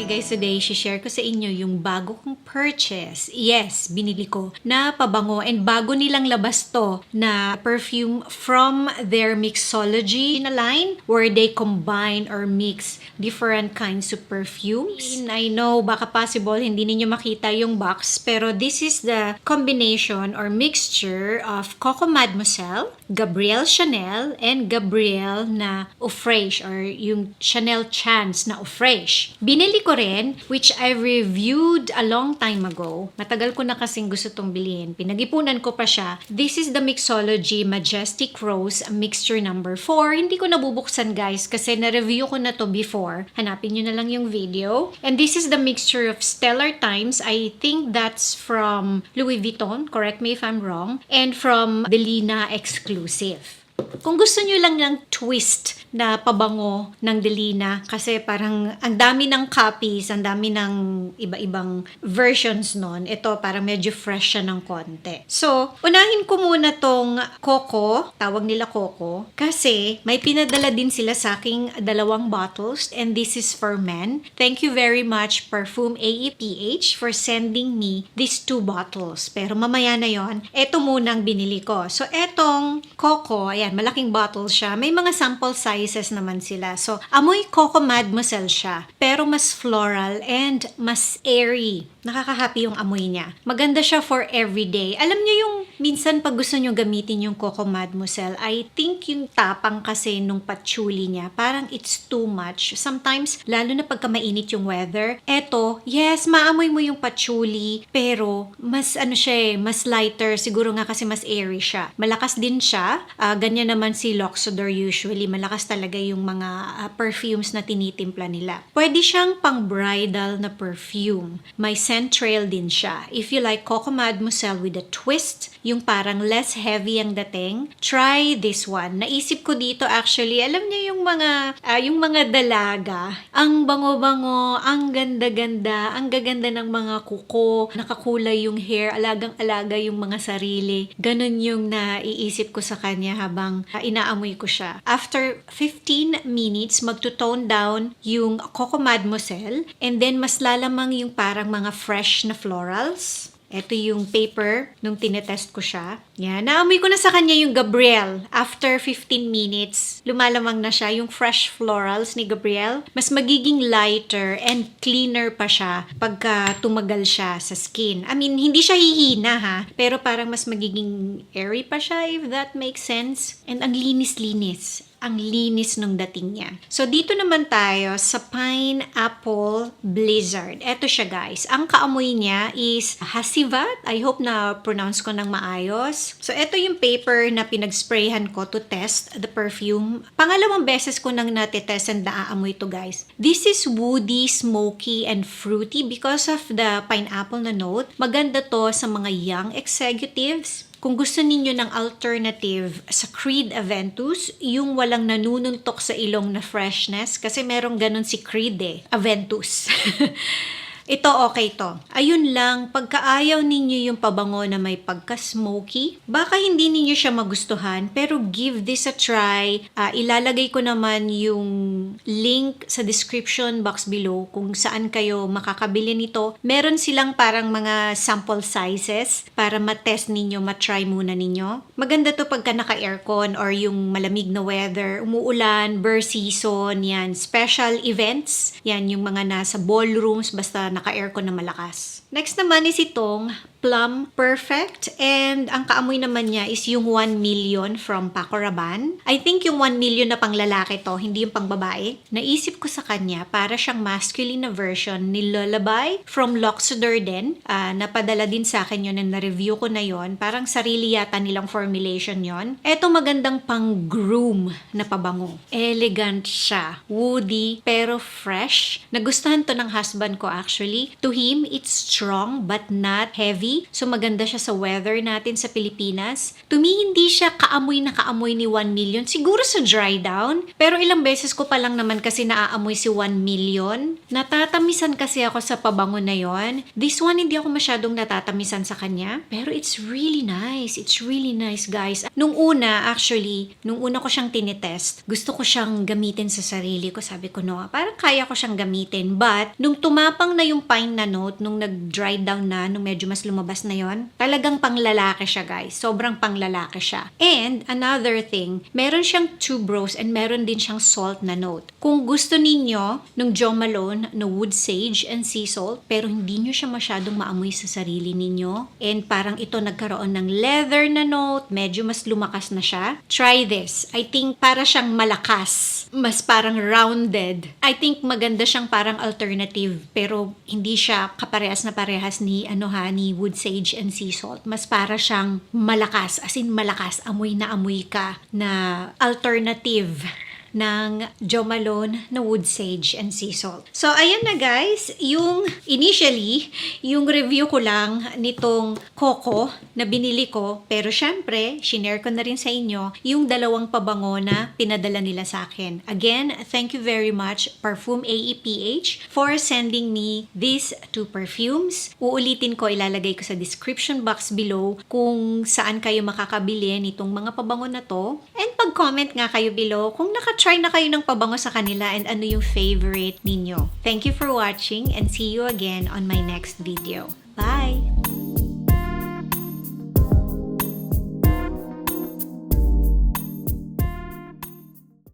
Hi guys, today share ko sa inyo yung bago kong purchase. Yes, binili ko na pabango and bago nilang labas to na perfume from their mixology na line where they combine or mix different kinds of perfumes. And I know baka possible hindi ninyo makita yung box pero this is the combination or mixture of Coco Mademoiselle, Gabrielle Chanel, and Gabrielle na Eau Fraiche or yung Chanel Chance na Eau Fraiche. Binili ko rin, which I reviewed a long time ago. Matagal ko na kasing gusto tong bilhin. Pinag-ipunan ko pa siya. This is the Mixology Majestic Rose Mixture number 4. Hindi ko nabubuksan guys kasi na-review ko na to before. Hanapin nyo na lang yung video. And this is the mixture of Stellar Times. I think that's from Louis Vuitton. Correct me if I'm wrong. And from Delina Exclusive. Kung gusto nyo lang ng twist na pabango ng Delina kasi parang ang dami ng copies, ang dami ng iba-ibang versions nun. Ito parang medyo fresh siya ng konti. So, unahin ko muna tong Coco, tawag nila Coco, kasi may pinadala din sila sa aking 2 bottles and this is for men. Thank you very much Perfume AEPH for sending me these 2 bottles. Pero mamaya na yon, ito munang binili ko. So, etong Coco, ayan, malaking bottle siya. May mga sample sizes naman sila. So, amoy Coco Mademoiselle siya. Pero mas floral and mas airy. Nakaka-happy yung amoy niya. Maganda siya for everyday. Alam niyo yung minsan pag gusto niyo gamitin yung Coco Mademoiselle, I think yung tapang kasi nung patchouli niya, parang it's too much. Sometimes, lalo na pagka mainit yung weather, eto, yes, maamoy mo yung patchouli, pero mas ano siya mas lighter. Siguro nga kasi mas airy siya. Malakas din siya. Ganyan naman si L'Oxodor usually. Malakas talaga yung mga perfumes na tinitimpla nila. Pwede siyang pang bridal na perfume. May scent trail din siya. If you like Coco Mademoiselle with a twist, yung parang less heavy ang dating, try this one. Naisip ko dito actually, alam niyo yung mga dalaga, ang bango-bango, ang ganda-ganda, ang gaganda ng mga kuko, nakakulay yung hair, alagang-alaga yung mga sarili. Ganun yung naiisip ko sa kanya habang inaamoy ko siya. After 15 minutes, magto-tone down yung Coco Mademoiselle and then mas lalamang yung parang mga fresh na florals. Ito yung paper nung tinetest ko siya. Yan. Naamoy ko na sa kanya yung Gabrielle. After 15 minutes, lumalamang na siya. Yung fresh florals ni Gabrielle. Mas magiging lighter and cleaner pa siya pagka tumagal siya sa skin. I mean, hindi siya hihina ha. Pero parang mas magiging airy pa siya if that makes sense. And ang linis-linis. Ang linis nung dating niya. So, dito naman tayo sa Pineapple Blizzard. Eto siya guys. Ang kaamoy niya is Hasivat. I hope na pronounce ko ng maayos. So, eto yung paper na pinagsprayhan ko to test the perfume. Pangalawang beses ko nang natitest and naaamoy to guys. This is woody, smoky, and fruity because of the pineapple na note. Maganda to sa mga young executives. Kung gusto ninyo ng alternative sa Creed Aventus, yung walang nanununtok sa ilong na freshness, kasi merong ganun si Creed Aventus. Ito okay to. Ayun lang, pagkaayaw ninyo yung pabango na may pagka-smoky, baka hindi ninyo siya magustuhan, pero give this a try. Ilalagay ko naman yung link sa description box below kung saan kayo makakabili nito. Meron silang parang mga sample sizes para matest ninyo, matry muna ninyo. Maganda to pagka naka-aircon or yung malamig na weather, umuulan, burr season, yan, special events, yan yung mga nasa ballrooms, basta naka-aircon na malakas. Next naman is itong Plum Perfect and ang kaamoy naman niya is yung 1 million from Paco Rabanne. I think yung 1 million na pang lalaki to, hindi yung pang babae. Naisip ko sa kanya para siyang masculine na version ni Lullaby from L'Oxodor din. Napadala din sa akin yun and na-review ko na yon. Parang sarili yata nilang formulation yon. Eto magandang pang groom na pabango. Elegant siya. Woody pero fresh. Nagustuhan to ng husband ko actually. To him, it's strong but not heavy. dewy. So maganda siya sa weather natin sa Pilipinas. To me, hindi siya kaamoy na kaamoy ni 1 million. Siguro sa dry down. Pero ilang beses ko pa lang naman kasi naaamoy si 1 million. Natatamisan kasi ako sa pabango na yon. This one, hindi ako masyadong natatamisan sa kanya. Pero it's really nice. It's really nice, guys. Nung una ko siyang tinitest, gusto ko siyang gamitin sa sarili ko. Sabi ko, no, parang kaya ko siyang gamitin. But, nung tumapang na yung pine na note, nung nag-dry down na, nung medyo mas lumabas na yon, talagang panglalaki siya, guys. Sobrang panglalaki siya. And, another thing, meron siyang tuberose and meron din siyang salt na note. Kung gusto ninyo, nung Jo Malone, na wood sage and sea salt, pero hindi nyo siya masyadong maamoy sa sarili ninyo, and parang ito nagkaroon ng leather na note, medyo mas lumakas na siya, try this. I think para siyang malakas, mas parang rounded. I think maganda siyang parang alternative, pero hindi siya kaparehas na parehas ni ni wood sage and sea salt. Mas para siyang malakas, as in malakas, amoy na amoy ka na alternative ng Jo Malone na wood sage and sea salt. So, ayan na guys, yung review ko lang nitong Coco na binili ko, pero syempre, shinare ko na rin sa inyo yung dalawang pabango na pinadala nila sa akin. Again, thank you very much, Parfum AEPH, for sending me these two perfumes. Uulitin ko, ilalagay ko sa description box below kung saan kayo makakabili nitong mga pabango na to. And pag-comment nga kayo below kung try na kayo ng pabango sa kanila and ano yung favorite ninyo. Thank you for watching and see you again on my next video. Bye!